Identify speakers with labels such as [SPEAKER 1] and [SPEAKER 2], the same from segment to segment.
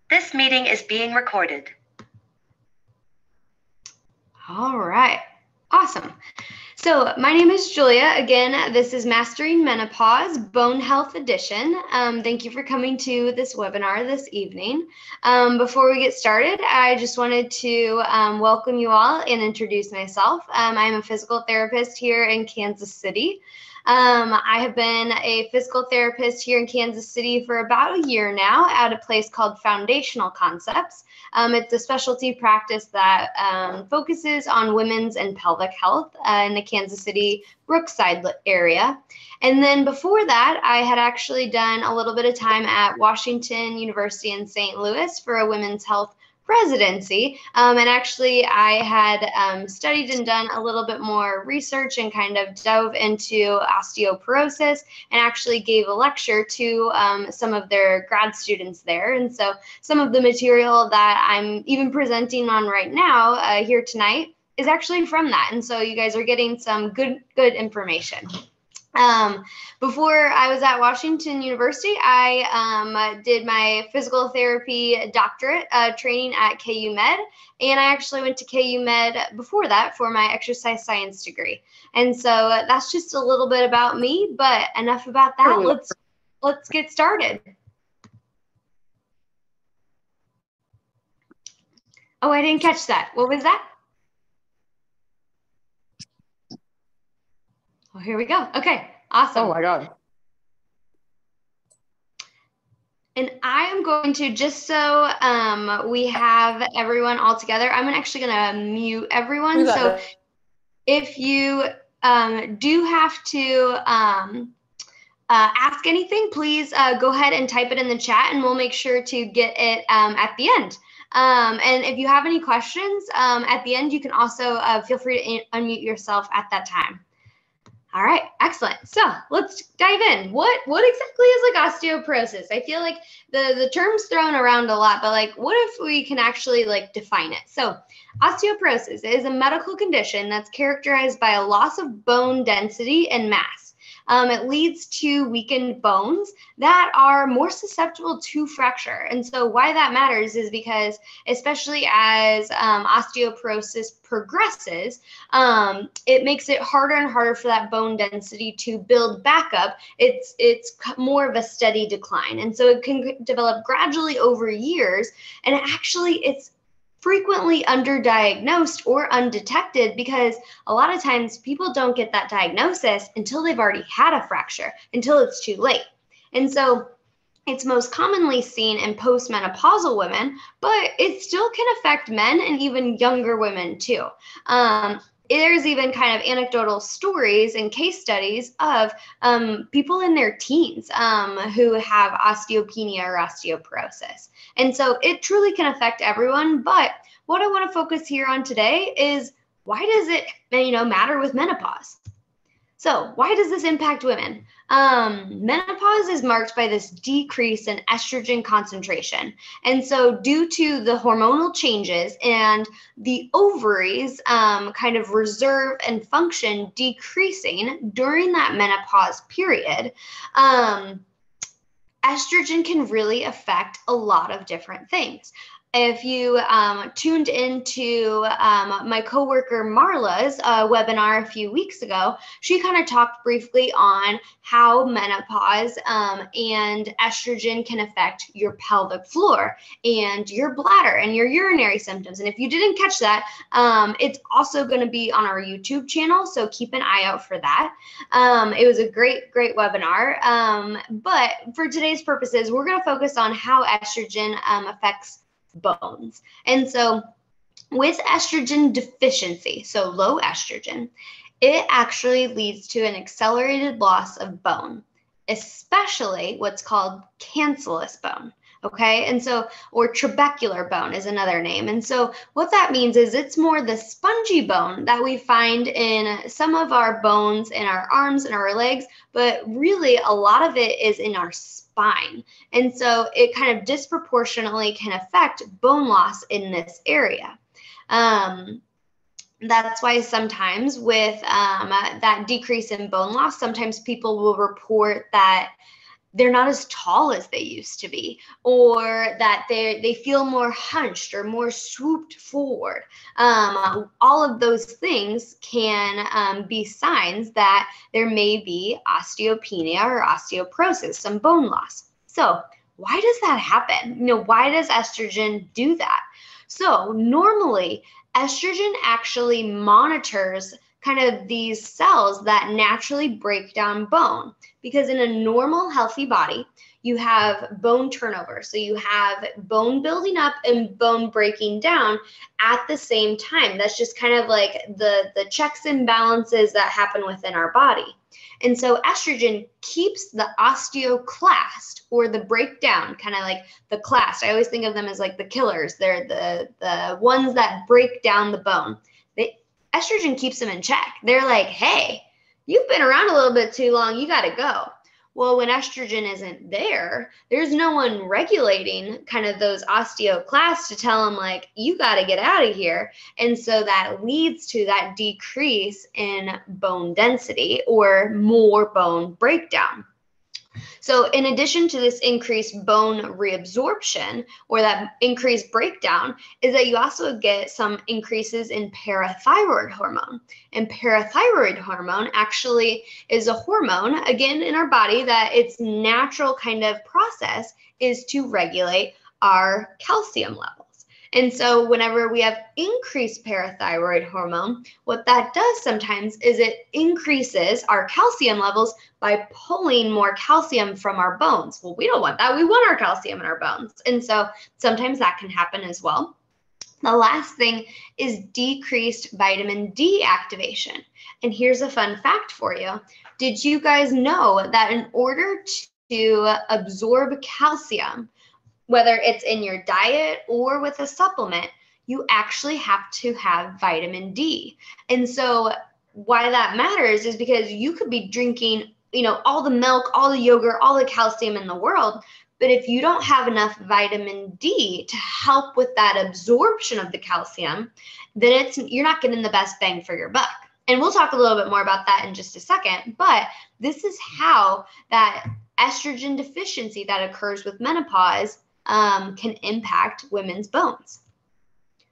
[SPEAKER 1] This meeting is being recorded.
[SPEAKER 2] All right, awesome. So my name is Julia. Again, this is Mastering Menopause, Bone Health Edition. Thank you for coming to this webinar this evening. Before we get started, I just wanted to welcome you all and introduce myself. I'm a physical therapist here in Kansas City. I have been a physical therapist here in Kansas City for about a year now at a place called Foundational Concepts. It's a specialty practice that focuses on women's and pelvic health in the Kansas City Brookside area. And then before that, I had actually done a little bit of time at Washington University in St. Louis for a women's health residency. And actually, I had studied and done a little bit more research and kind of dove into osteoporosis and actually gave a lecture to some of their grad students there. And so some of the material that I'm even presenting on right now here tonight is actually from that. And so you guys are getting some good information. Before I was at Washington University, I did my physical therapy doctorate training at KU Med, and I actually went to KU Med before that for my exercise science degree. And so that's just a little bit about me, but enough about that. Let's get started. Oh, I didn't catch that. What was that? Oh, here we go. Okay, awesome.
[SPEAKER 3] Oh my God.
[SPEAKER 2] And I am going to, just so we have everyone all together, I'm actually going to mute everyone. So if you do have to ask anything, please go ahead and type it in the chat and we'll make sure to get it at the end. And if you have any questions at the end, you can also feel free to unmute yourself at that time. All right, excellent. So let's dive in. What exactly is like osteoporosis? I feel like the term's thrown around a lot, but like, what if we can actually like define it? So osteoporosis is a medical condition that's characterized by a loss of bone density and mass. It leads to weakened bones that are more susceptible to fracture. And so why that matters is because, especially as osteoporosis progresses, it makes it harder and harder for that bone density to build back up. It's more of a steady decline. And so it can develop gradually over years. And actually, it's frequently underdiagnosed or undetected because a lot of times people don't get that diagnosis until they've already had a fracture, until it's too late. And so it's most commonly seen in postmenopausal women, but it still can affect men and even younger women too. There's even kind of anecdotal stories and case studies of people in their teens who have osteopenia or osteoporosis. And so it truly can affect everyone. But what I want to focus here on today is, why does it matter with menopause? So why does this impact women? Menopause is marked by this decrease in estrogen concentration. And so due to the hormonal changes and the ovaries kind of reserve and function decreasing during that menopause period, estrogen can really affect a lot of different things. If you tuned into my coworker Marla's webinar a few weeks ago, she kind of talked briefly on how menopause and estrogen can affect your pelvic floor and your bladder and your urinary symptoms. And if you didn't catch that, it's also going to be on our YouTube channel, so keep an eye out for that. It was a great webinar. But for today's purposes, we're going to focus on how estrogen affects bones. And so with estrogen deficiency, so low estrogen, it actually leads to an accelerated loss of bone, especially what's called cancellous bone. Okay, and so, or trabecular bone is another name. And so what that means is it's more the spongy bone that we find in some of our bones in our arms and our legs, but really a lot of it is in our spine. And so it kind of disproportionately can affect bone loss in this area. That's why sometimes with that decrease in bone loss, sometimes people will report that they're not as tall as they used to be, or that they feel more hunched or more swooped forward. All of those things can be signs that there may be osteopenia or osteoporosis, some bone loss. So why does that happen? Why does estrogen do that? So normally, estrogen actually monitors kind of these cells that naturally break down bone, because in a normal, healthy body, you have bone turnover. So you have bone building up and bone breaking down at the same time. That's just kind of like the checks and balances that happen within our body. And so estrogen keeps the osteoclast, or the breakdown, kind of like the clast. I always think of them as like the killers. They're the ones that break down the bone. Estrogen keeps them in check. They're like, hey, you've been around a little bit too long. You got to go. Well, when estrogen isn't there, there's no one regulating kind of those osteoclasts to tell them, like, you got to get out of here. And so that leads to that decrease in bone density or more bone breakdown. So in addition to this increased bone reabsorption, or that increased breakdown, is that you also get some increases in parathyroid hormone. And parathyroid hormone actually is a hormone, again, in our body, that its natural kind of process is to regulate our calcium levels. And so whenever we have increased parathyroid hormone, what that does sometimes is it increases our calcium levels by pulling more calcium from our bones. Well, we don't want that. We want our calcium in our bones. And so sometimes that can happen as well. The last thing is decreased vitamin D activation. And here's a fun fact for you. Did you guys know that in order to absorb calcium, whether it's in your diet or with a supplement, you actually have to have vitamin D. And so why that matters is because you could be drinking, all the milk, all the yogurt, all the calcium in the world, but if you don't have enough vitamin D to help with that absorption of the calcium, then you're not getting the best bang for your buck. And we'll talk a little bit more about that in just a second, but this is how that estrogen deficiency that occurs with menopause can impact women's bones.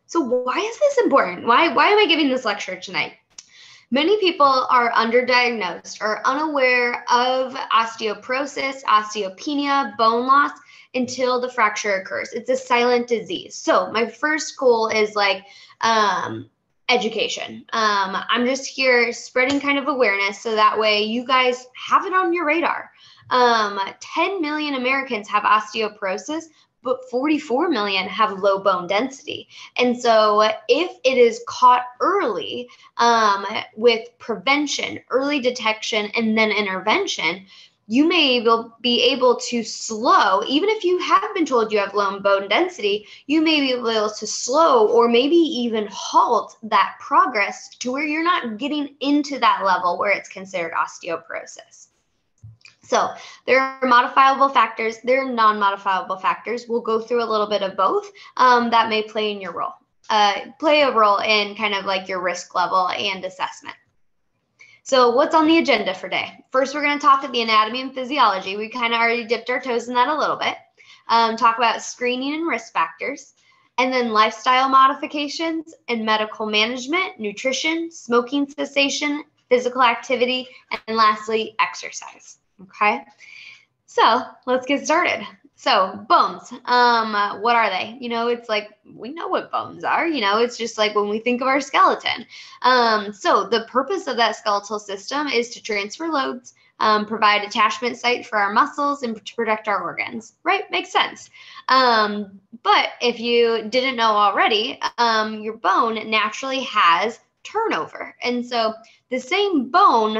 [SPEAKER 2] So why is this important? Why am I giving this lecture tonight? Many people are underdiagnosed or unaware of osteoporosis, osteopenia, bone loss until the fracture occurs. It's a silent disease. So my first goal is education. I'm just here spreading kind of awareness so that way you guys have it on your radar. 10 million Americans have osteoporosis, but 44 million have low bone density. And so if it is caught early with prevention, early detection, and then intervention, you may be able to slow, even if you have been told you have low bone density, you may be able to slow or maybe even halt that progress to where you're not getting into that level where it's considered osteoporosis. So there are modifiable factors, there are non-modifiable factors. We'll go through a little bit of both that may play in your role, play a role in kind of like your risk level and assessment. So what's on the agenda for today? First, we're going to talk about the anatomy and physiology. We kind of already dipped our toes in that a little bit. Talk about screening and risk factors, and then lifestyle modifications and medical management, nutrition, smoking cessation, physical activity, and lastly, exercise. Okay, so let's get started. So bones, what are they? It's like, we know what bones are, it's just like when we think of our skeleton. So the purpose of that skeletal system is to transfer loads, provide attachment site for our muscles, and to protect our organs, right? Makes sense. But if you didn't know already, your bone naturally has turnover. And so the same bone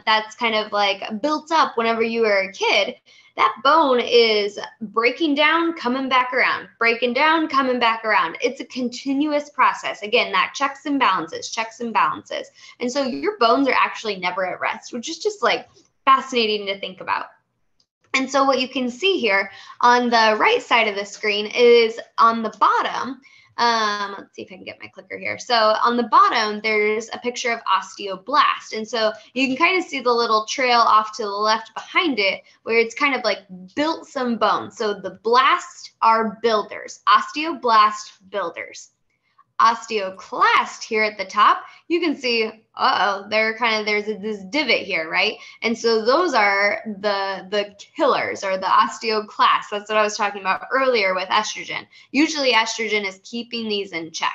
[SPEAKER 2] that's kind of like built up whenever you were a kid, that bone is breaking down, coming back around, breaking down, coming back around. It's a continuous process. Again, that checks and balances. And so your bones are actually never at rest, which is just like fascinating to think about. And so what you can see here on the right side of the screen is on the bottom, Let's see if I can get my clicker here. So on the bottom, there's a picture of osteoblast. And so you can kind of see the little trail off to the left behind it where it's kind of like built some bone. So the blast are builders, osteoblast builders. Osteoclast here at the top, you can see, there's this divot here, right? And so those are the killers or the osteoclast. That's what I was talking about earlier with estrogen. Usually estrogen is keeping these in check.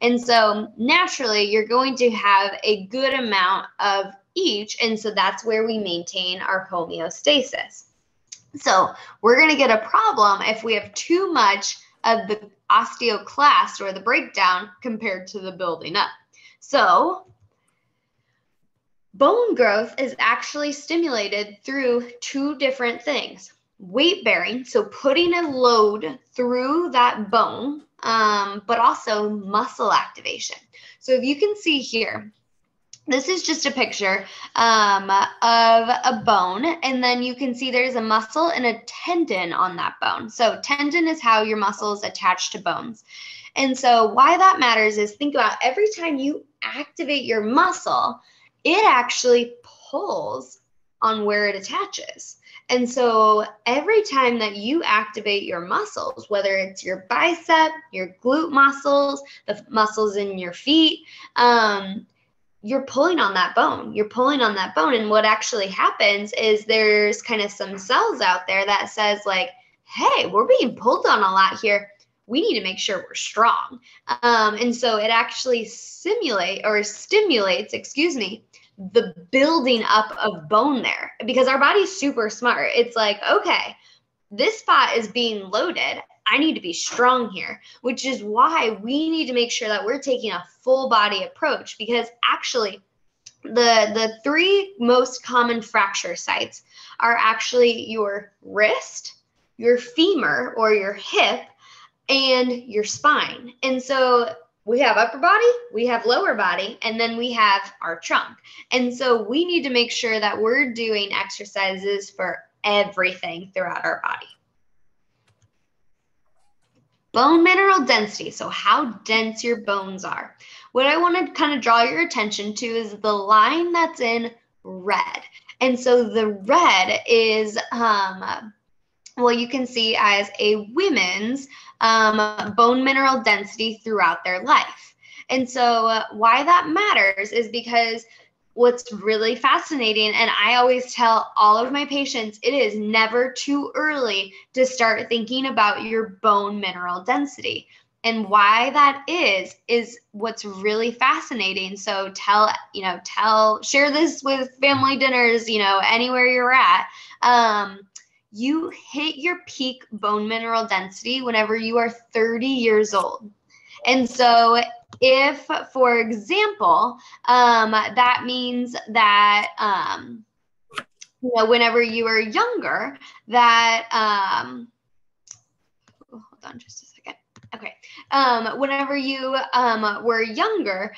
[SPEAKER 2] And so naturally, you're going to have a good amount of each. And so that's where we maintain our homeostasis. So we're going to get a problem if we have too much of the osteoclast or the breakdown compared to the building up. So bone growth is actually stimulated through two different things. Weight bearing, so putting a load through that bone, but also muscle activation. So if you can see here, this is just a picture of a bone, and then you can see there's a muscle and a tendon on that bone. So tendon is how your muscles attach to bones. And so why that matters is think about every time you activate your muscle, it actually pulls on where it attaches. And so every time that you activate your muscles, whether it's your bicep, your glute muscles, the muscles in your feet, you're pulling on that bone. You're pulling on that bone. And what actually happens is there's kind of some cells out there that says like, hey, we're being pulled on a lot here. We need to make sure we're strong. And so it actually stimulates, the building up of bone there, because our body's super smart. It's like, okay, this spot is being loaded. I need to be strong here, which is why we need to make sure that we're taking a full body approach, because actually the three most common fracture sites are actually your wrist, your femur or your hip, and your spine. And so we have upper body, we have lower body, and then we have our trunk. And so we need to make sure that we're doing exercises for everything throughout our body. Bone mineral density, so how dense your bones are. What I want to kind of draw your attention to is the line that's in red. And so the red is, you can see as a women's bone mineral density throughout their life. And so why that matters is because what's really fascinating, and I always tell all of my patients, it is never too early to start thinking about your bone mineral density. And why that is what's really fascinating. So share this with family dinners, anywhere you're at. You hit your peak bone mineral density whenever you are 30 years old. And so if, for example, that means that, whenever you were younger, that, hold on just a second. Okay. Whenever you were younger,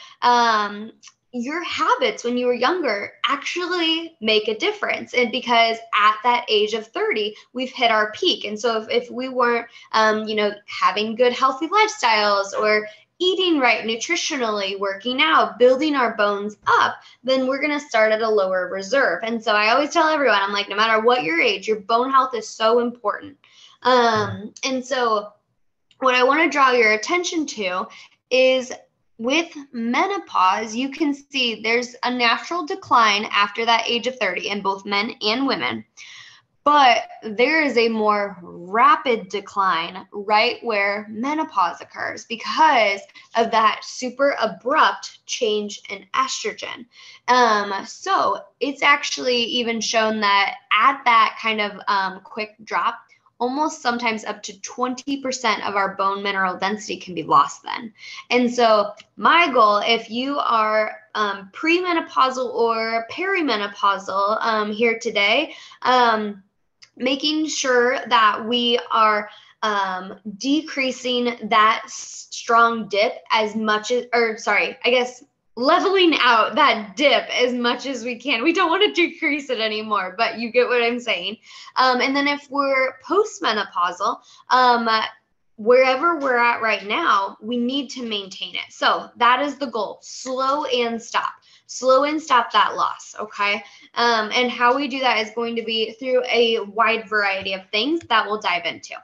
[SPEAKER 2] your habits when you were younger actually make a difference. And because at that age of 30, we've hit our peak. And so if we weren't, having good, healthy lifestyles or eating right nutritionally, working out, building our bones up, then we're going to start at a lower reserve. And so I always tell everyone, I'm like, no matter what your age, your bone health is so important. And so what I want to draw your attention to is with menopause, you can see there's a natural decline after that age of 30 in both men and women. But there is a more rapid decline right where menopause occurs because of that super abrupt change in estrogen. So it's actually even shown that at that kind of quick drop, almost sometimes up to 20% of our bone mineral density can be lost then. And so my goal, if you are premenopausal or perimenopausal here today, making sure that we are decreasing that strong dip as much as, leveling out that dip as much as we can. We don't want to decrease it anymore, but you get what I'm saying. And then if we're postmenopausal, wherever we're at right now, we need to maintain it. So that is the goal. Slow and stop. Slow and stop that loss, okay? And how we do that is going to be through a wide variety of things that we'll dive into.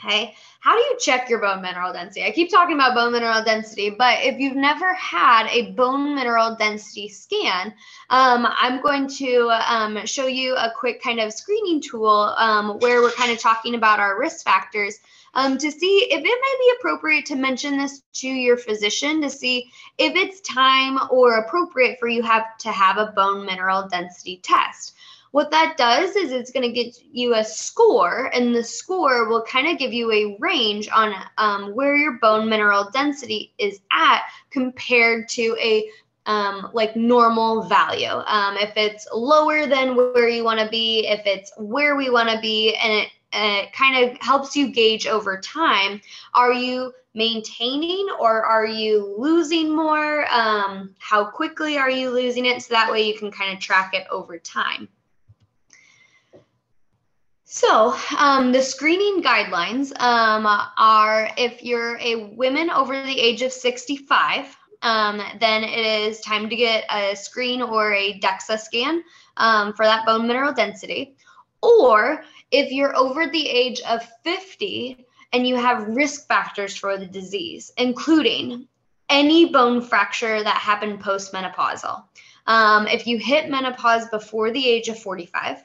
[SPEAKER 2] Okay, how do you check your bone mineral density? I keep talking about bone mineral density, but if you've never had a bone mineral density scan, I'm going to show you a quick kind of screening tool where we're kind of talking about our risk factors to see if it may be appropriate to mention this to your physician to see if it's time or appropriate for you to have a bone mineral density test. What that does is it's going to get you a score, and the score will kind of give you a range on where your bone mineral density is at compared to a like normal value. If it's lower than where you want to be, if it's where we want to be, and it kind of helps you gauge over time, are you maintaining or are you losing more? How quickly are you losing it? So that way you can kind of track it over time. So the screening guidelines are if you're a woman over the age of 65, then it is time to get a screen or a DEXA scan for that bone mineral density. Or if you're over the age of 50 and you have risk factors for the disease, including any bone fracture that happened post-menopausal. If you hit menopause before the age of 45,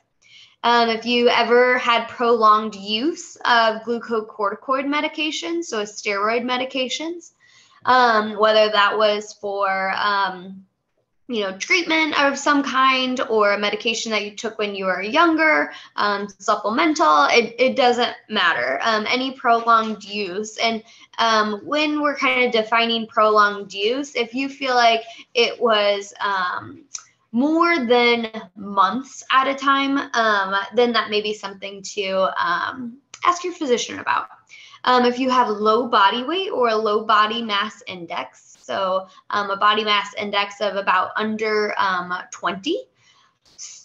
[SPEAKER 2] if you ever had prolonged use of glucocorticoid medications, so steroid medications, whether that was for treatment of some kind or a medication that you took when you were younger, supplemental, it doesn't matter. Any prolonged use. And when we're kind of defining prolonged use, if you feel like it was more than months at a time, then that may be something to ask your physician about. If you have low body weight or a low body mass index, so a body mass index of about under 20,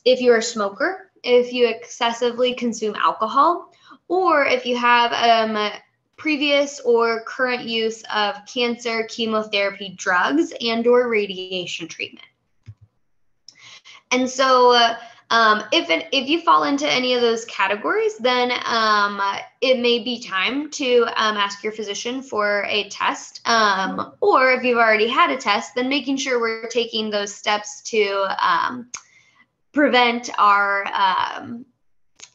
[SPEAKER 2] if you're a smoker, if you excessively consume alcohol, or if you have previous or current use of cancer, chemotherapy, drugs, and or radiation treatment. And so if you fall into any of those categories, then it may be time to ask your physician for a test. Or if you've already had a test, then making sure we're taking those steps to prevent our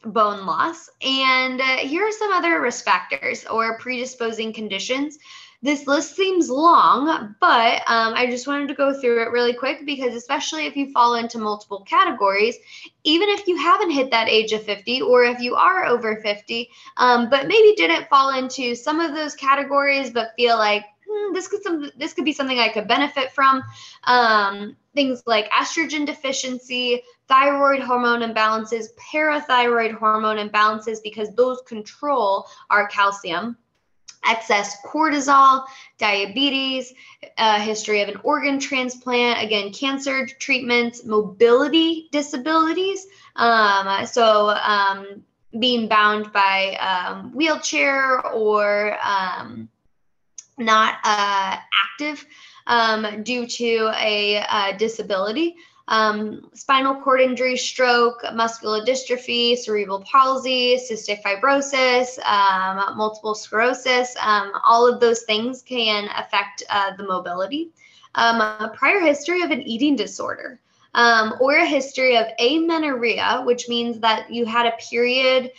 [SPEAKER 2] bone loss. And here are some other risk factors or predisposing conditions. This list seems long, but I just wanted to go through it really quick because especially if you fall into multiple categories, even if you haven't hit that age of 50 or if you are over 50, but maybe didn't fall into some of those categories but feel like this could be something I could benefit from. Things like estrogen deficiency, thyroid hormone imbalances, parathyroid hormone imbalances, because those control our calcium. Excess cortisol, diabetes, history of an organ transplant, again, cancer treatments, mobility disabilities. Being bound by wheelchair or not active due to a disability. Spinal cord injury, stroke, muscular dystrophy, cerebral palsy, cystic fibrosis, multiple sclerosis, all of those things can affect the mobility. A prior history of an eating disorder, or a history of amenorrhea, which means that you had a period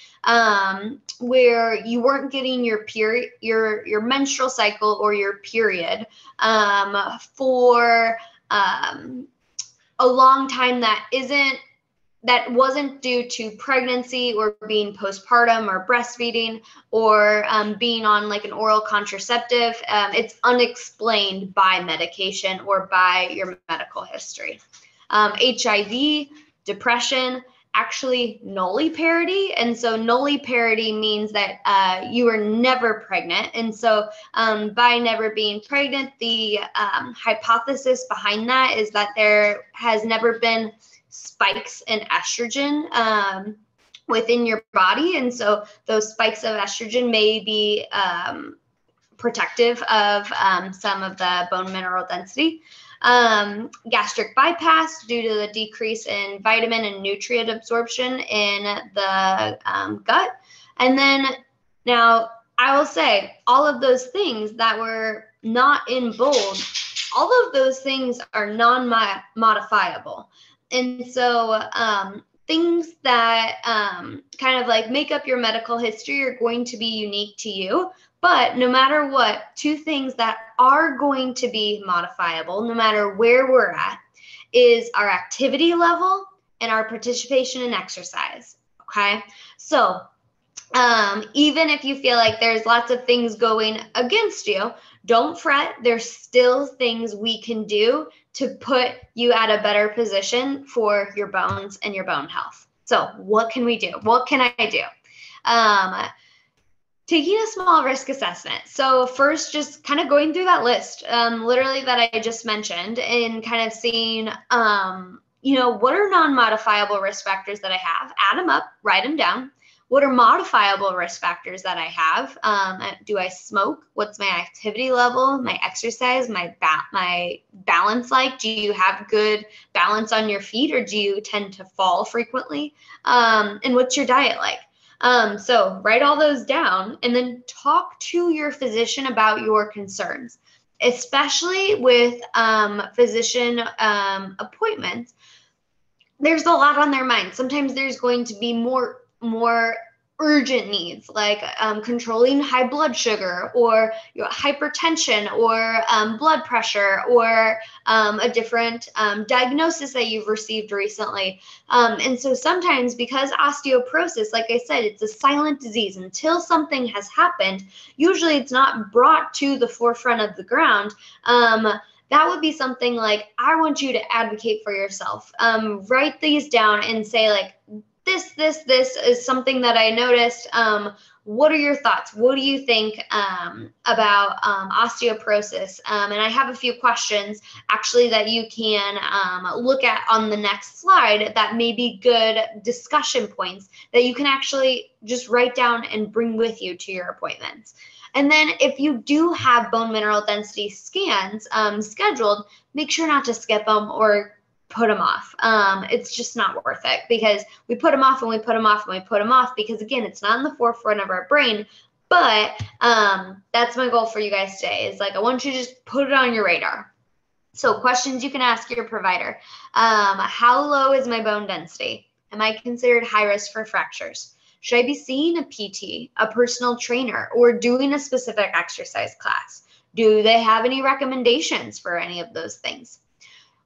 [SPEAKER 2] where you weren't getting your period, your menstrual cycle or your period for a long time that wasn't due to pregnancy or being postpartum or breastfeeding or being on like an oral contraceptive. It's unexplained by medication or by your medical history. HIV, depression, actually nulliparity. And so nulliparity means that you were never pregnant. And so by never being pregnant, the hypothesis behind that is that there has never been spikes in estrogen within your body. And so those spikes of estrogen may be protective of some of the bone mineral density. Gastric bypass due to the decrease in vitamin and nutrient absorption in the gut. And then now I will say all of those things that were not in bold, all of those things are non-modifiable. And so things that kind of like make up your medical history are going to be unique to you. But no matter what, two things that are going to be modifiable, no matter where we're at, is our activity level and our participation in exercise. Okay. So even if you feel like there's lots of things going against you, don't fret. There's still things we can do to put you at a better position for your bones and your bone health. So what can we do? What can I do? Taking a small risk assessment. So first, just kind of going through that list, literally that I just mentioned, and kind of seeing, what are non-modifiable risk factors that I have? Add them up, write them down. What are modifiable risk factors that I have? Do I smoke? What's my activity level, my exercise, my balance like? Do you have good balance on your feet, or do you tend to fall frequently? And what's your diet like? So write all those down and then talk to your physician about your concerns, especially with physician appointments. There's a lot on their mind. Sometimes there's going to be more urgent needs, like controlling high blood sugar, or hypertension, or blood pressure, or a different diagnosis that you've received recently. And so sometimes, because osteoporosis, like I said, it's a silent disease until something has happened. Usually it's not brought to the forefront of the ground. That would be something like, I want you to advocate for yourself. Write these down and say, like, this is something that I noticed. What are your thoughts? What do you think about osteoporosis? And I have a few questions actually that you can look at on the next slide that may be good discussion points that you can actually just write down and bring with you to your appointments. And then if you do have bone mineral density scans scheduled, make sure not to skip them or put them off. It's just not worth it, because we put them off and we put them off and we put them off because, again, it's not in the forefront of our brain. But that's my goal for you guys today, is like, I want you to just put it on your radar. So questions you can ask your provider. How low is my bone density? Am I considered high risk for fractures? Should I be seeing a PT, a personal trainer, or doing a specific exercise class? Do they have any recommendations for any of those things?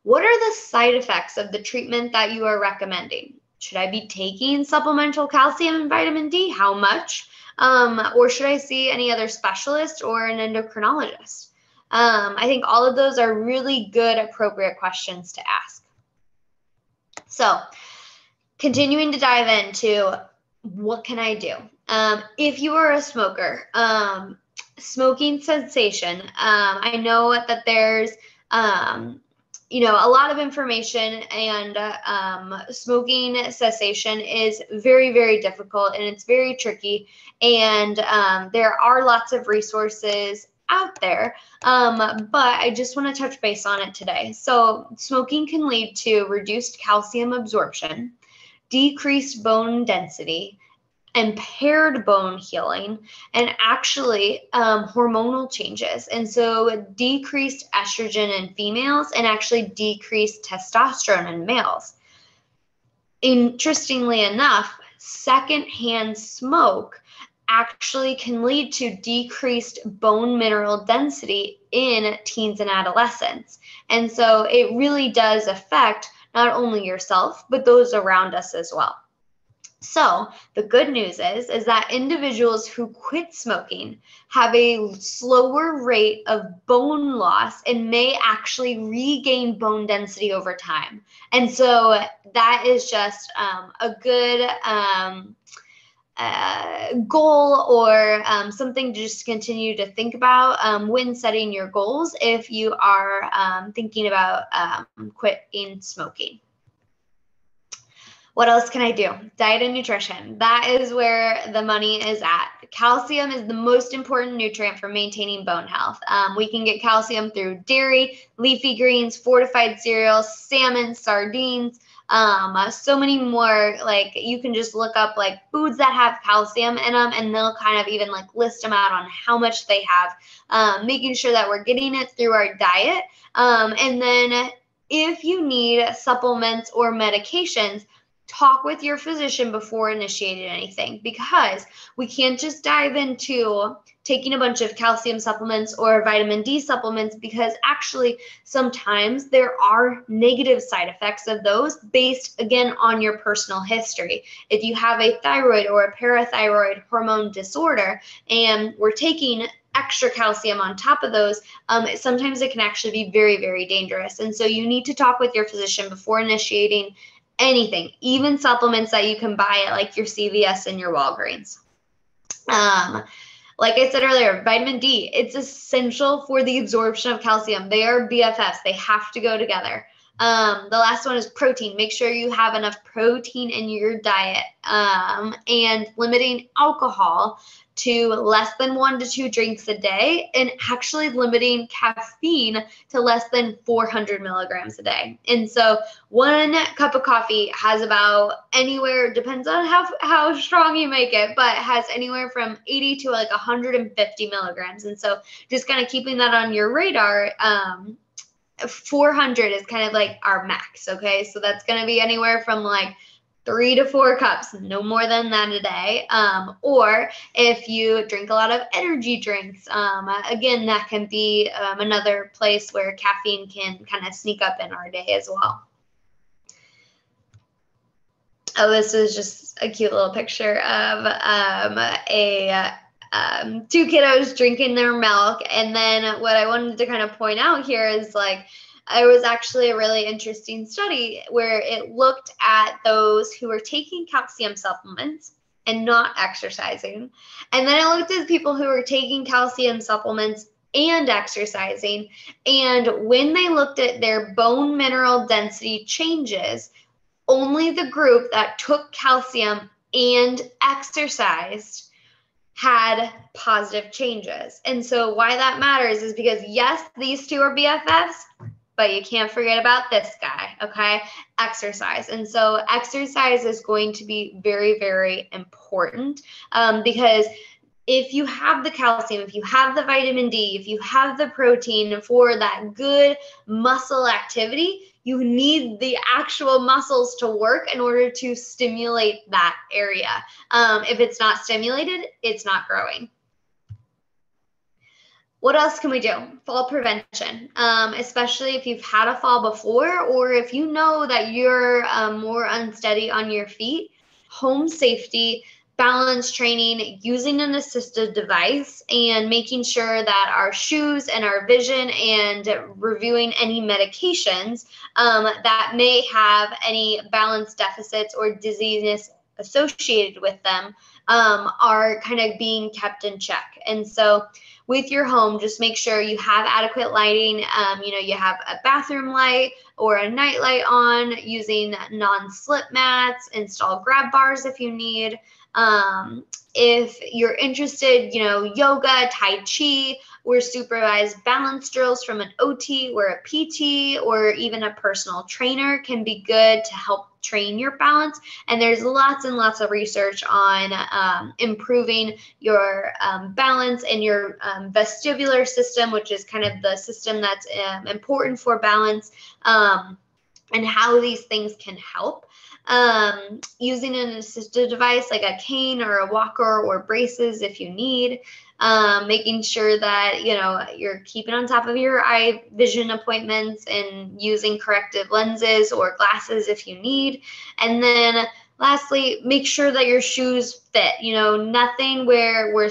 [SPEAKER 2] What are the side effects of the treatment that you are recommending? Should I be taking supplemental calcium and vitamin D? How much? Or should I see any other specialist or an endocrinologist? I think all of those are really good, appropriate questions to ask. So, continuing to dive into what can I do? If you are a smoker, smoking cessation, I know that there's a lot of information, and smoking cessation is very, very difficult, and it's very tricky. And there are lots of resources out there, but I just want to touch base on it today. So smoking can lead to reduced calcium absorption, decreased bone density, impaired bone healing, and actually hormonal changes. And so decreased estrogen in females and actually decreased testosterone in males. Interestingly enough, secondhand smoke actually can lead to decreased bone mineral density in teens and adolescents. And so it really does affect not only yourself, but those around us as well. So the good news is that individuals who quit smoking have a slower rate of bone loss and may actually regain bone density over time. And so that is just a good goal, or something to just continue to think about when setting your goals if you are thinking about quitting smoking. What else can I do? Diet and nutrition. That is where the money is at. Calcium is the most important nutrient for maintaining bone health. We can get calcium through dairy, leafy greens, fortified cereals, salmon, sardines, so many more. Like, you can just look up like foods that have calcium in them, and they'll kind of even like list them out on how much they have, making sure that we're getting it through our diet. And then if you need supplements or medications, talk with your physician before initiating anything, because we can't just dive into taking a bunch of calcium supplements or vitamin D supplements, because actually sometimes there are negative side effects of those based, again, on your personal history. If you have a thyroid or a parathyroid hormone disorder and we're taking extra calcium on top of those, sometimes it can actually be very, very dangerous. And so you need to talk with your physician before initiating anything, even supplements that you can buy at like your CVS and your Walgreens. Like I said earlier, vitamin D, it's essential for the absorption of calcium. They are BFFs. They have to go together. The last one is protein. Make sure you have enough protein in your diet, and limiting alcohol to less than 1 to 2 drinks a day, and actually limiting caffeine to less than 400 milligrams a day. And so 1 cup of coffee has about anywhere, depends on how strong you make it, but has anywhere from 80 to like 150 milligrams. And so just kind of keeping that on your radar, 400 is kind of like our max, okay? So that's going to be anywhere from like 3 to 4 cups, no more than that a day. Or if you drink a lot of energy drinks, again, that can be another place where caffeine can kind of sneak up in our day as well. Oh, this is just a cute little picture of 2 kiddos drinking their milk. And then what I wanted to kind of point out here is like, there was actually a really interesting study where it looked at those who were taking calcium supplements and not exercising. And then it looked at people who were taking calcium supplements and exercising. And when they looked at their bone mineral density changes, only the group that took calcium and exercised had positive changes. And so why that matters is because, yes, these 2 are BFFs, but you can't forget about this guy, okay? Exercise. And so exercise is going to be very, very important, because if you have the calcium, if you have the vitamin D, if you have the protein for that good muscle activity, you need the actual muscles to work in order to stimulate that area. If it's not stimulated, it's not growing. What else can we do? Fall prevention, especially if you've had a fall before, or if you know that you're more unsteady on your feet. Home safety, balance training, using an assisted device, and making sure that our shoes and our vision, and reviewing any medications that may have any balance deficits or dizziness associated with them are kind of being kept in check. And so with your home, just make sure you have adequate lighting. You have a bathroom light or a night light on, using non-slip mats, install grab bars if you need. If you're interested, yoga, Tai Chi, or supervised balance drills from an OT or a PT or even a personal trainer can be good to help train your balance. And there's lots and lots of research on improving your balance and your vestibular system, which is kind of the system that's important for balance, and how these things can help. Using an assistive device like a cane or a walker or braces if you need. Making sure that you're keeping on top of your eye vision appointments and using corrective lenses or glasses if you need. And then lastly, make sure that your shoes fit. Nothing where we're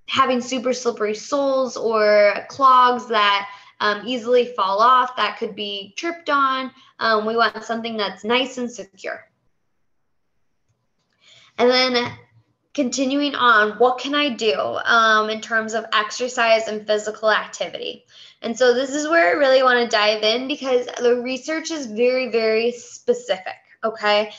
[SPEAKER 2] having super slippery soles or clogs that easily fall off, that could be tripped on. We want something that's nice and secure. And then continuing on, what can I do in terms of exercise and physical activity? And so this is where I really want to dive in because the research is very, very specific, okay?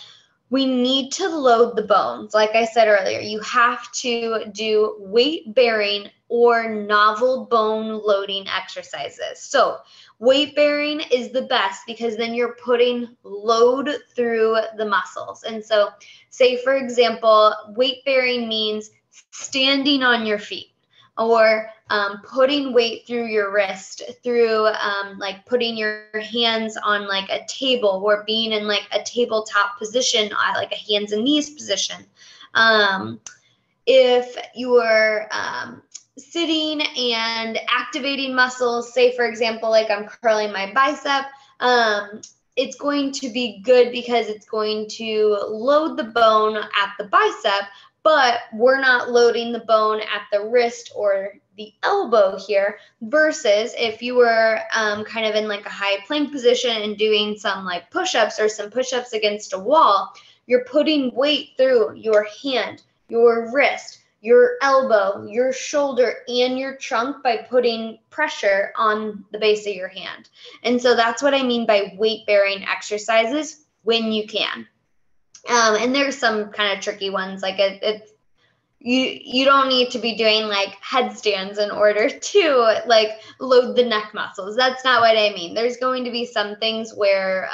[SPEAKER 2] We need to load the bones. Like I said earlier, you have to do weight-bearing or novel bone loading exercises. So weight bearing is the best because then you're putting load through the muscles. And so say, for example, weight bearing means standing on your feet or putting weight through your wrist, through like putting your hands on like a table or being in like a tabletop position, like a hands and knees position. If you're sitting and activating muscles, say for example, like I'm curling my bicep, it's going to be good because it's going to load the bone at the bicep, but we're not loading the bone at the wrist or the elbow here, versus if you were kind of in like a high plank position and doing some like push-ups or some push-ups against a wall, you're putting weight through your hand, your wrist, your elbow, your shoulder, and your trunk by putting pressure on the base of your hand. And so that's what I mean by weight-bearing exercises when you can. And there's some kind of tricky ones, like you don't need to be doing like headstands in order to like load the neck muscles. That's not what I mean. There's going to be some things where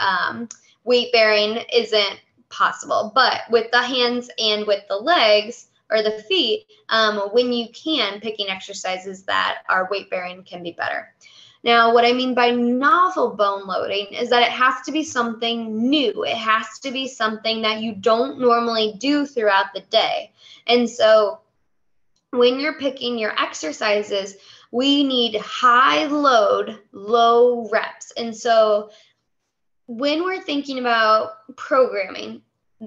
[SPEAKER 2] weight bearing isn't possible, but with the hands and with the legs or the feet, when you can, picking exercises that are weight bearing can be better. Now, what I mean by novel bone loading is that it has to be something new. It has to be something that you don't normally do throughout the day. And so when you're picking your exercises, we need high load, low reps. And so when we're thinking about programming,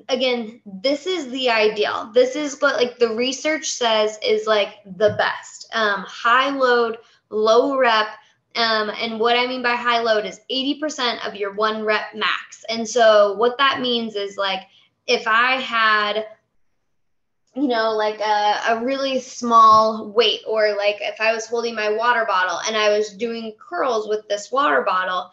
[SPEAKER 2] again, this is the ideal. This is what like the research says is like the best. High load, low rep. And what I mean by high load is 80% of your 1 rep max. And so what that means is like if I had, you know, like a really small weight, or like if I was holding my water bottle and I was doing curls with this water bottle,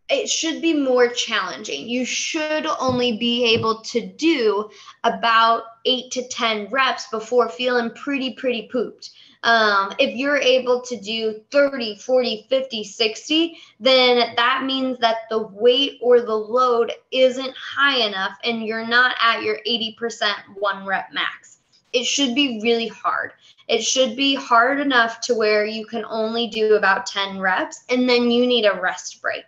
[SPEAKER 2] it should be more challenging. You should only be able to do about 8 to 10 reps before feeling pretty pooped. If you're able to do 30, 40, 50, 60, then that means that the weight or the load isn't high enough and you're not at your 80% 1 rep max. It should be really hard. It should be hard enough to where you can only do about 10 reps and then you need a rest break.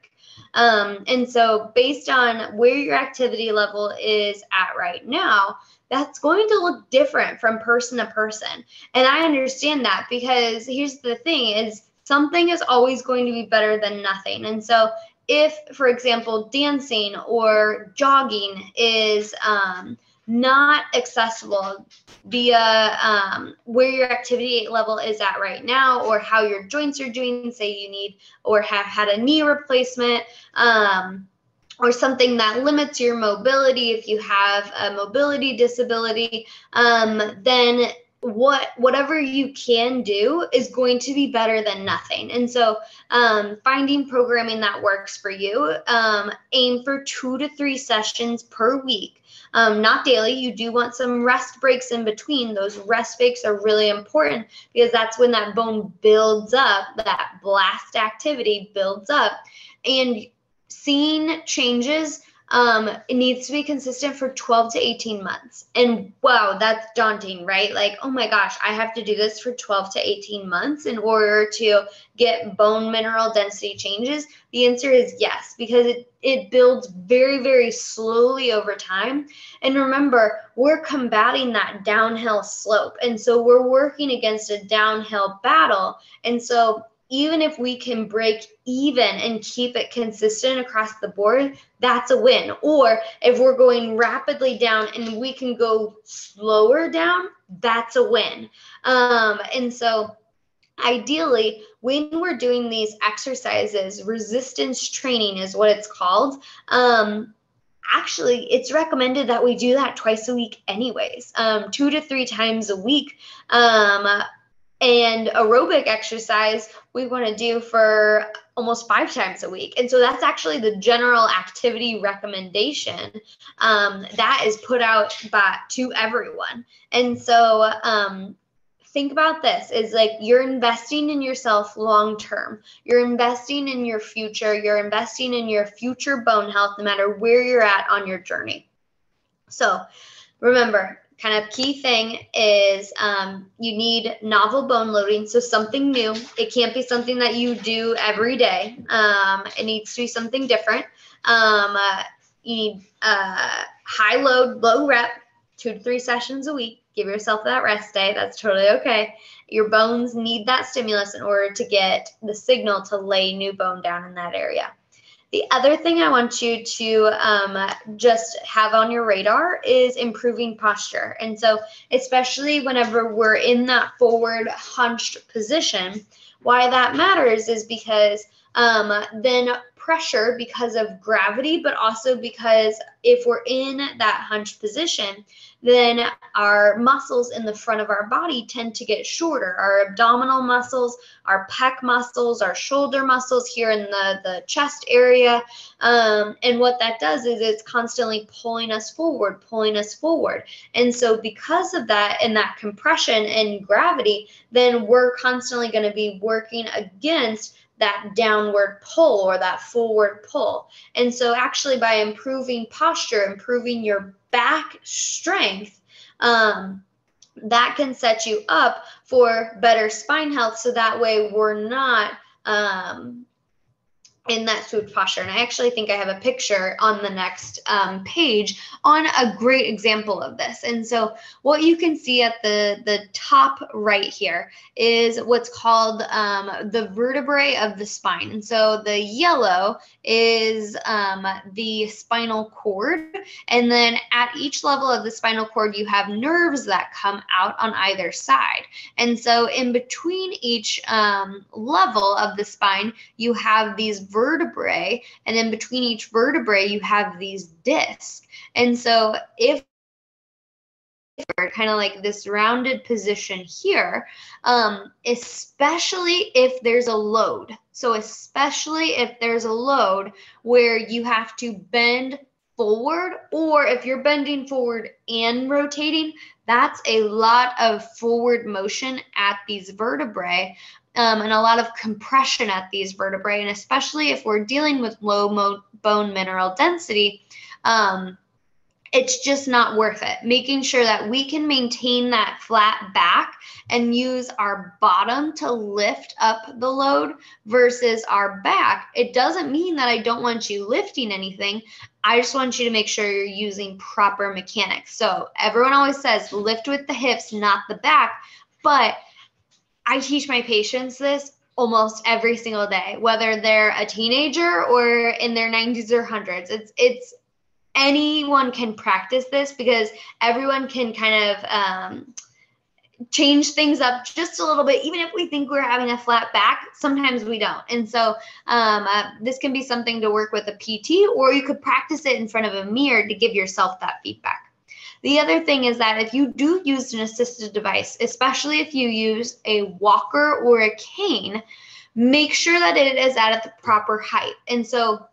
[SPEAKER 2] And so based on where your activity level is at right now, that's going to look different from person to person. And I understand that because here's the thing is something is always going to be better than nothing. And so if, for example, dancing or jogging is not accessible via where your activity level is at right now or how your joints are doing, say you need or have had a knee replacement, or something that limits your mobility if you have a mobility disability, then whatever you can do is going to be better than nothing. And so finding programming that works for you, aim for 2 to 3 sessions per week. Not daily. You do want some rest breaks in between. Those rest breaks are really important because that's when that bone builds up, that blast activity builds up. And seeing changes, it needs to be consistent for 12 to 18 months. And wow, that's daunting, right? Like, oh my gosh, I have to do this for 12 to 18 months in order to get bone mineral density changes. The answer is yes, because it builds very slowly over time. And remember, we're combating that downhill slope. And so we're working against a downhill battle. And so even if we can break even and keep it consistent across the board, that's a win. Or if we're going rapidly down and we can go slower down, that's a win. And so ideally, when we're doing these exercises, resistance training is what it's called. actually, it's recommended that we do that twice a week anyways, 2 to 3 times a week. And aerobic exercise we want to do for almost 5 times a week. And so that's actually the general activity recommendation that is put out to everyone. And so think about this, is like you're investing in yourself long term. You're investing in your future. You're investing in your future bone health, no matter where you're at on your journey. So remember, kind of key thing is you need novel bone loading, so something new. It can't be something that you do every day. It needs to be something different. You need high load, low rep, 2 to 3 sessions a week. Give yourself that rest day. That's totally okay. Your bones need that stimulus in order to get the signal to lay new bone down in that area. The other thing I want you to just have on your radar is improving posture. And so especially whenever we're in that forward hunched position, why that matters is because then pressure, because of gravity, but also because if we're in that hunched position, then our muscles in the front of our body tend to get shorter. Our abdominal muscles, our pec muscles, our shoulder muscles here in the chest area. And what that does is it's constantly pulling us forward. And so because of that and that compression and gravity, then we're constantly going to be working against that downward pull or that forward pull. And so actually by improving posture, improving your back strength, that can set you up for better spine health. So that way we're not in that swooped posture. And I actually think I have a picture on the next page on a great example of this. And so what you can see at the top right here is what's called the vertebrae of the spine. And so the yellow is the spinal cord. And then at each level of the spinal cord, you have nerves that come out on either side. And so in between each level of the spine, you have these vertebrae, and in between each vertebrae you have these discs. And so if kind of like this rounded position here, especially if there's a load. So especially if there's a load where you have to bend forward, or if you're bending forward and rotating, that's a lot of forward motion at these vertebrae. And a lot of compression at these vertebrae. And especially if we're dealing with low bone mineral density, it's just not worth it. Making sure that we can maintain that flat back and use our bottom to lift up the load versus our back. It doesn't mean that I don't want you lifting anything. I just want you to make sure you're using proper mechanics. So everyone always says lift with the hips, not the back, but I teach my patients this almost every single day, whether they're a teenager or in their 90s or 100s. It's anyone can practice this, because everyone can kind of change things up just a little bit. Even if we think we're having a flat back, sometimes we don't. And so this can be something to work with a PT, or you could practice it in front of a mirror to give yourself that feedback. The other thing is that if you do use an assisted device, especially if you use a walker or a cane, make sure that it is at the proper height. And so,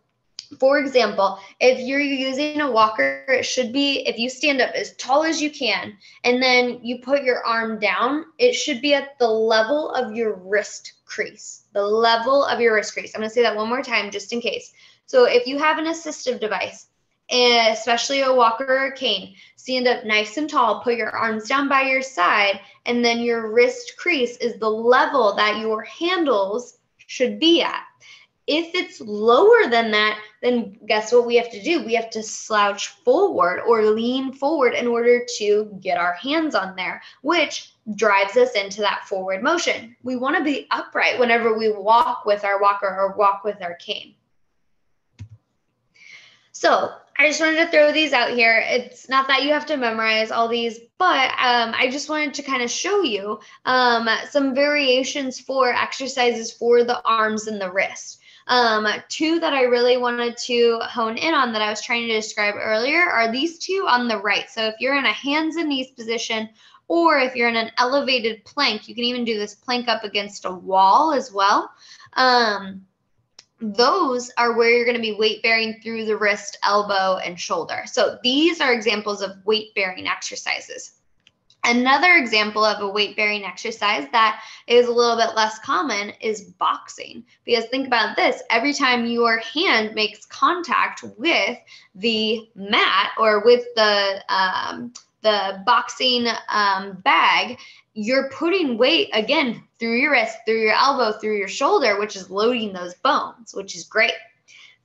[SPEAKER 2] for example, if you're using a walker, it should be, if you stand up as tall as you can, and then you put your arm down, it should be at the level of your wrist crease, the level of your wrist crease. I'm going to say that one more time just in case. So if you have an assistive device, and especially a walker or a cane, stand up nice and tall, put your arms down by your side, and then your wrist crease is the level that your handles should be at. If it's lower than that, then guess what we have to do? We have to slouch forward or lean forward in order to get our hands on there, which drives us into that forward motion. We want to be upright whenever we walk with our walker or walk with our cane. So I just wanted to throw these out here. It's not that you have to memorize all these, but I just wanted to kind of show you some variations for exercises for the arms and the wrist. Two that I really wanted to hone in on that I was trying to describe earlier are these two on the right. So if you're in a hands and knees position, or if you're in an elevated plank, you can even do this plank up against a wall as well. Those are where you're going to be weight bearing through the wrist, elbow, and shoulder. So these are examples of weight bearing exercises. Another example of a weight bearing exercise that is a little bit less common is boxing. Because think about this, every time your hand makes contact with the mat or with the boxing bag, you're putting weight again through your wrist, through your elbow, through your shoulder, which is loading those bones, which is great.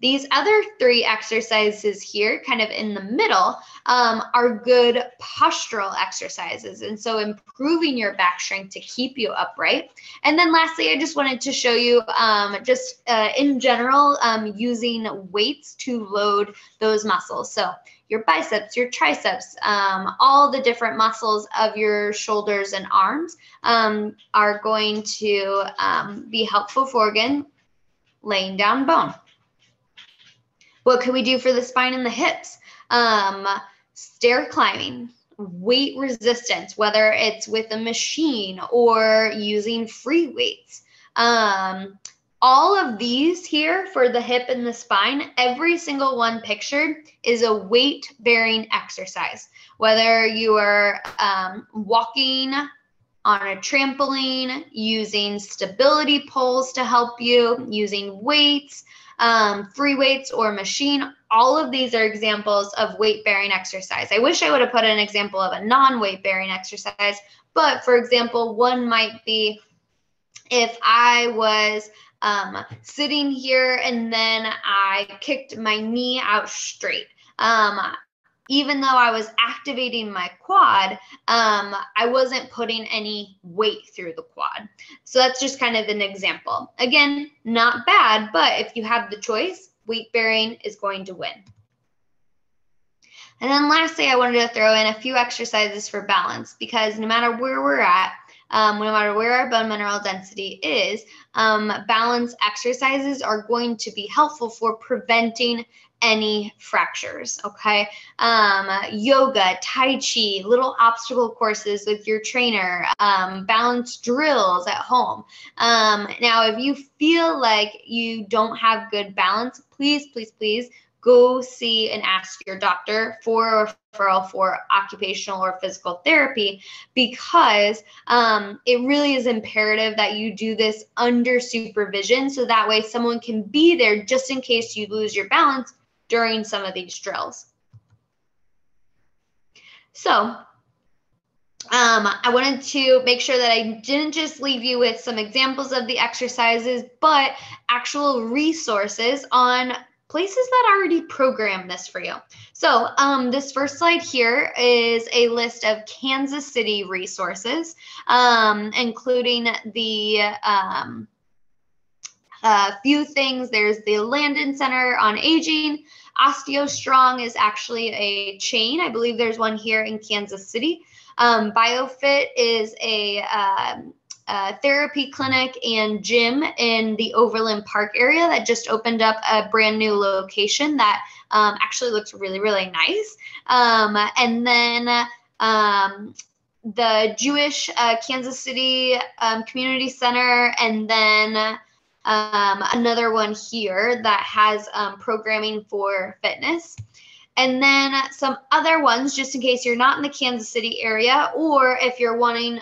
[SPEAKER 2] These other three exercises here, kind of in the middle, are good postural exercises. And so improving your back strength to keep you upright. And then lastly, I just wanted to show you in general, using weights to load those muscles. So your biceps, your triceps, all the different muscles of your shoulders and arms are going to be helpful for, again, laying down bone. What can we do for the spine and the hips? Stair climbing, weight resistance, whether it's with a machine or using free weights. All of these here for the hip and the spine, every single one pictured is a weight-bearing exercise. Whether you are walking on a trampoline, using stability poles to help you, using weights, free weights or machine, all of these are examples of weight-bearing exercise. I wish I would have put an example of a non-weight-bearing exercise, but for example, one might be if I was sitting here and then I kicked my knee out straight. Even though I was activating my quad, I wasn't putting any weight through the quad. So that's just kind of an example. Again, not bad, but if you have the choice, weight bearing is going to win. And then lastly, I wanted to throw in a few exercises for balance, because no matter where we're at, no matter where our bone mineral density is, balance exercises are going to be helpful for preventing any fractures, okay? Yoga, Tai Chi, little obstacle courses with your trainer, balance drills at home. Now, if you feel like you don't have good balance, please, please, please go see and ask your doctor for a referral for occupational or physical therapy, because it really is imperative that you do this under supervision, so that way someone can be there just in case you lose your balance during some of these drills. So I wanted to make sure that I didn't just leave you with some examples of the exercises, but actual resources on places that already program this for you. So this first slide here is a list of Kansas City resources, including the few things. There's the Landon Center on Aging. OsteoStrong is actually a chain. I believe there's one here in Kansas City. BioFit is a therapy clinic and gym in the Overland Park area that just opened up a brand new location that actually looks really, really nice. And then the Jewish Kansas City Community Center, and then another one here that has programming for fitness. And then some other ones, just in case you're not in the Kansas City area, or if you're wanting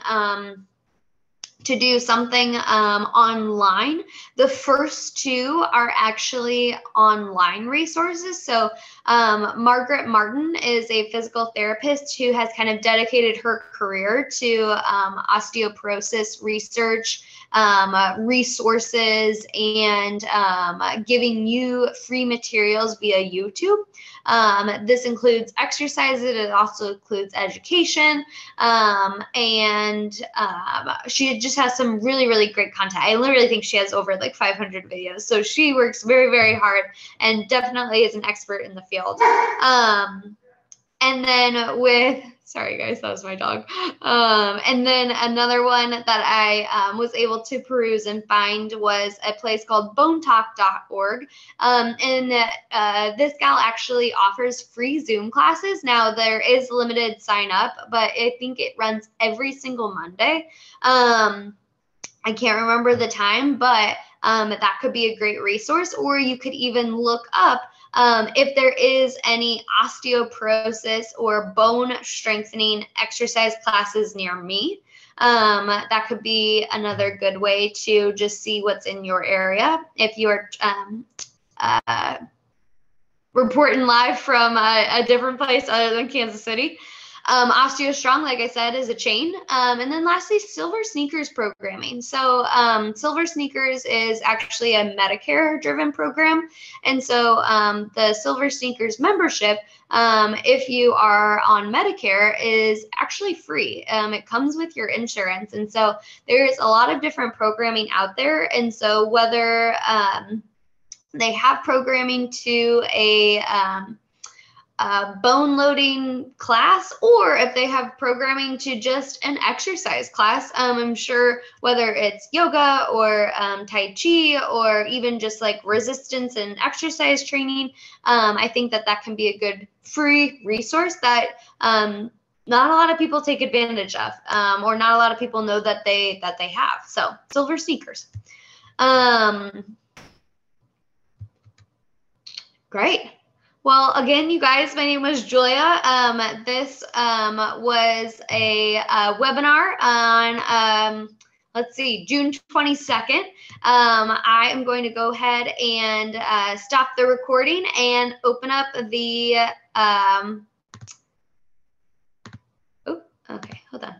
[SPEAKER 2] to do something online. The first two are actually online resources. So Margaret Martin is a physical therapist who has kind of dedicated her career to osteoporosis research, resources, and giving you free materials via YouTube. This includes exercises. It also includes education, and she just has some really, really great content. I literally think she has over like 500 videos. So she works very, very hard and definitely is an expert in the field. And then with Sorry, guys, that was my dog. And then another one that I was able to peruse and find was a place called bonetalk.org. And this gal actually offers free Zoom classes. Now, there is limited sign up, but I think it runs every single Monday. I can't remember the time, but that could be a great resource. Or you could even look up if there is any osteoporosis or bone strengthening exercise classes near me. That could be another good way to just see what's in your area. If you're reporting live from a different place other than Kansas City. Osteo Strong, like I said, is a chain. And then lastly, Silver Sneakers programming. So Silver Sneakers is actually a Medicare-driven program. And so the Silver Sneakers membership, if you are on Medicare, is actually free. It comes with your insurance. And so there's a lot of different programming out there. And so whether they have programming to a bone loading class, or if they have programming to just an exercise class. I'm sure whether it's yoga or Tai Chi or even just like resistance and exercise training, I think that that can be a good free resource that not a lot of people take advantage of, or not a lot of people know that they have. So Silver Sneakers. Great. Well, again, you guys, my name was Julia. This was a webinar on, let's see, June 22nd. I am going to go ahead and stop the recording and open up the, oh, okay, hold on.